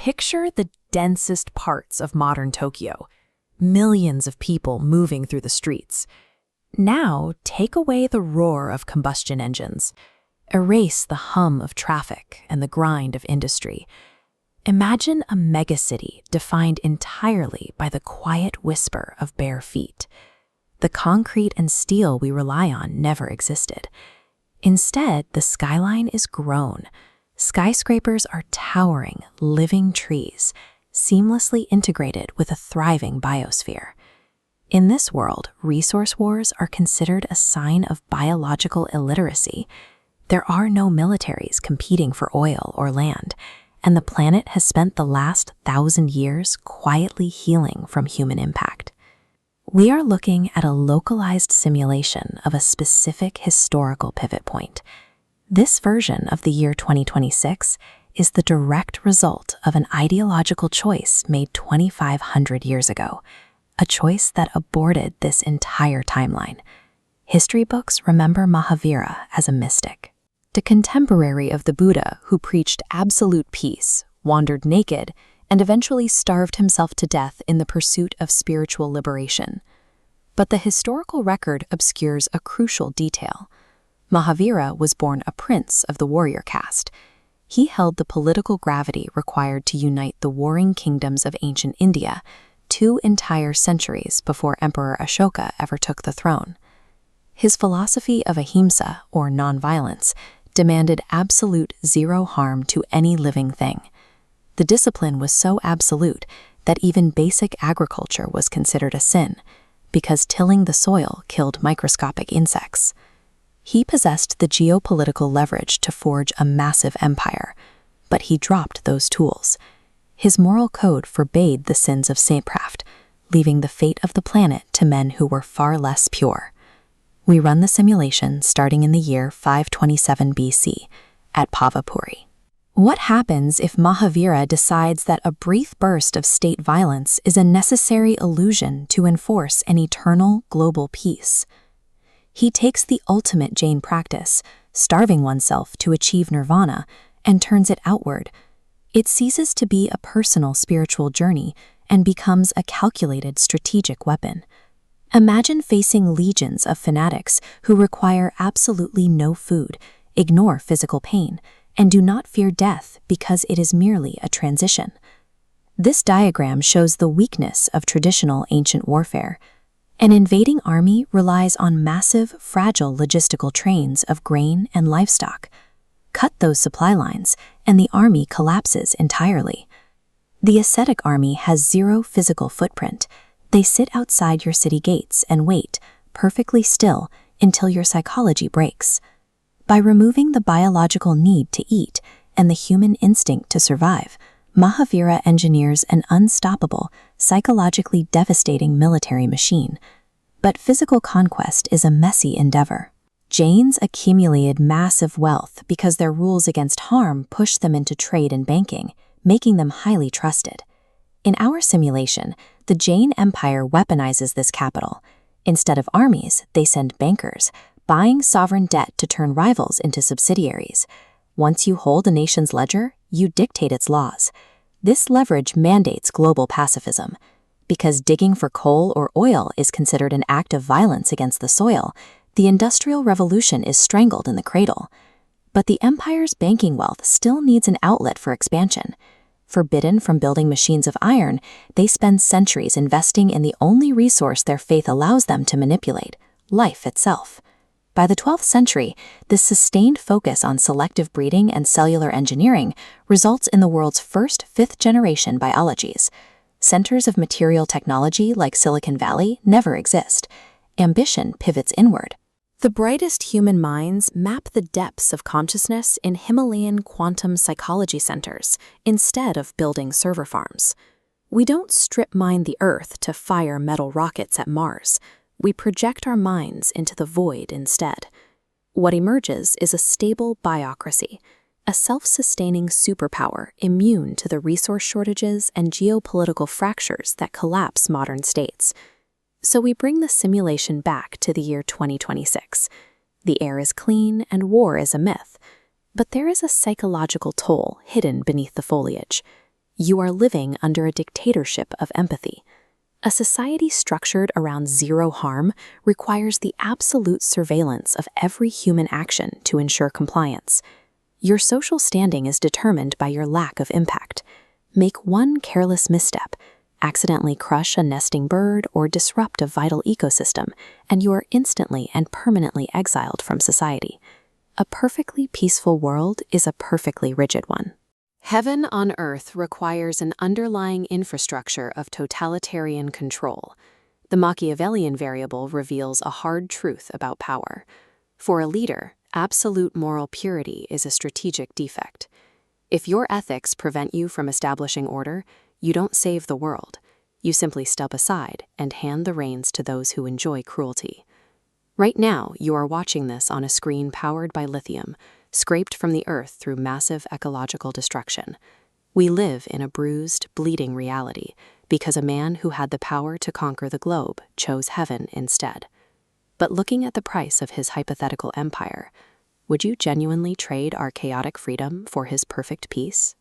Picture the densest parts of modern Tokyo, millions of people moving through the streets. Now, take away the roar of combustion engines. Erase the hum of traffic and the grind of industry. Imagine a megacity defined entirely by the quiet whisper of bare feet. The concrete and steel we rely on never existed. Instead, the skyline is grown. Skyscrapers are towering, living trees, seamlessly integrated with a thriving biosphere. In this world, resource wars are considered a sign of biological illiteracy. There are no militaries competing for oil or land, and the planet has spent the last 1,000 years quietly healing from human impact. We are looking at a localized simulation of a specific historical pivot point. This version of the year 2026 is the direct result of an ideological choice made 2,500 years ago, a choice that aborted this entire timeline. History books remember Mahavira as a mystic, a contemporary of the Buddha who preached absolute peace, wandered naked, and eventually starved himself to death in the pursuit of spiritual liberation. But the historical record obscures a crucial detail. Mahavira was born a prince of the warrior caste. He held the political gravity required to unite the warring kingdoms of ancient India 2 entire centuries before Emperor Ashoka ever took the throne. His philosophy of ahimsa, or nonviolence, demanded absolute zero harm to any living thing. The discipline was so absolute that even basic agriculture was considered a sin, because tilling the soil killed microscopic insects. He possessed the geopolitical leverage to forge a massive empire, but he dropped those tools. His moral code forbade the sins of statecraft, leaving the fate of the planet to men who were far less pure. We run the simulation starting in the year 527 BC at Pavapuri. What happens if Mahavira decides that a brief burst of state violence is a necessary illusion to enforce an eternal global peace? He takes the ultimate Jain practice, starving oneself to achieve nirvana, and turns it outward. It ceases to be a personal spiritual journey and becomes a calculated strategic weapon. Imagine facing legions of fanatics who require absolutely no food, ignore physical pain, and do not fear death because it is merely a transition. This diagram shows the weakness of traditional ancient warfare. An invading army relies on massive, fragile logistical trains of grain and livestock. Cut those supply lines, and the army collapses entirely. The ascetic army has zero physical footprint. They sit outside your city gates and wait, perfectly still, until your psychology breaks. By removing the biological need to eat and the human instinct to survive, Mahavira engineers an unstoppable, psychologically devastating military machine. But physical conquest is a messy endeavor. Jains accumulated massive wealth because their rules against harm pushed them into trade and banking, making them highly trusted. In our simulation, the Jain Empire weaponizes this capital. Instead of armies, they send bankers, buying sovereign debt to turn rivals into subsidiaries. Once you hold a nation's ledger, you dictate its laws. This leverage mandates global pacifism. Because digging for coal or oil is considered an act of violence against the soil, the Industrial Revolution is strangled in the cradle. But the empire's banking wealth still needs an outlet for expansion. Forbidden from building machines of iron, they spend centuries investing in the only resource their faith allows them to manipulate, life itself. By the 12th century, this sustained focus on selective breeding and cellular engineering results in the world's first 5th-generation biologies. Centers of material technology like Silicon Valley never exist. Ambition pivots inward. The brightest human minds map the depths of consciousness in Himalayan quantum psychology centers instead of building server farms. We don't strip mine the Earth to fire metal rockets at Mars. We project our minds into the void instead. What emerges is a stable biocracy, a self-sustaining superpower immune to the resource shortages and geopolitical fractures that collapse modern states. So we bring the simulation back to the year 2026. The air is clean and war is a myth, but there is a psychological toll hidden beneath the foliage. You are living under a dictatorship of empathy. A society structured around zero harm requires the absolute surveillance of every human action to ensure compliance. Your social standing is determined by your lack of impact. Make one careless misstep, accidentally crush a nesting bird or disrupt a vital ecosystem, and you are instantly and permanently exiled from society. A perfectly peaceful world is a perfectly rigid one. Heaven on earth requires an underlying infrastructure of totalitarian control. The Machiavellian variable reveals a hard truth about power. For a leader, absolute moral purity is a strategic defect. If your ethics prevent you from establishing order, you don't save the world. You simply step aside and hand the reins to those who enjoy cruelty. Right now, you are watching this on a screen powered by lithium, scraped from the earth through massive ecological destruction. We live in a bruised, bleeding reality because a man who had the power to conquer the globe chose heaven instead. But looking at the price of his hypothetical empire, would you genuinely trade our chaotic freedom for his perfect peace?